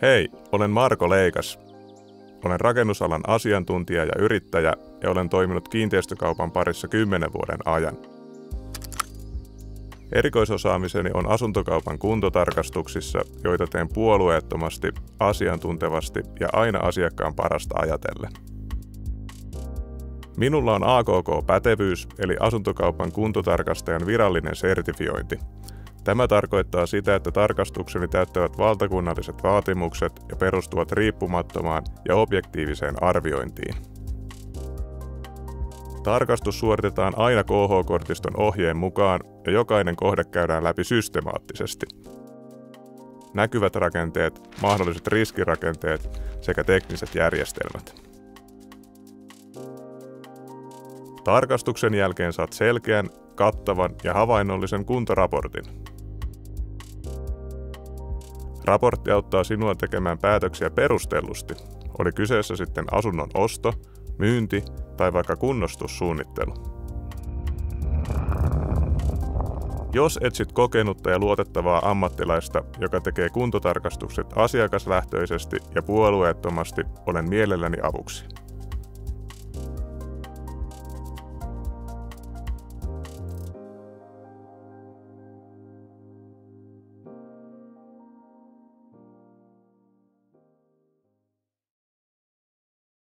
Hei, olen Marko Leikas. Olen rakennusalan asiantuntija ja yrittäjä ja olen toiminut kiinteistökaupan parissa 10 vuoden ajan. Erikoisosaamiseni on asuntokaupan kuntotarkastuksissa, joita teen puolueettomasti, asiantuntevasti ja aina asiakkaan parasta ajatellen. Minulla on AKK-pätevyys eli asuntokaupan kuntotarkastajan virallinen sertifiointi. Tämä tarkoittaa sitä, että tarkastukseni täyttävät valtakunnalliset vaatimukset ja perustuvat riippumattomaan ja objektiiviseen arviointiin. Tarkastus suoritetaan aina KH-kortiston ohjeen mukaan ja jokainen kohde käydään läpi systemaattisesti. Näkyvät rakenteet, mahdolliset riskirakenteet sekä tekniset järjestelmät. Tarkastuksen jälkeen saat selkeän, kattavan ja havainnollisen kuntoraportin. Raportti auttaa sinua tekemään päätöksiä perustellusti, oli kyseessä sitten asunnon osto, myynti tai vaikka kunnostussuunnittelu. Jos etsit kokenutta ja luotettavaa ammattilaista, joka tekee kuntotarkastukset asiakaslähtöisesti ja puolueettomasti, olen mielelläni avuksi.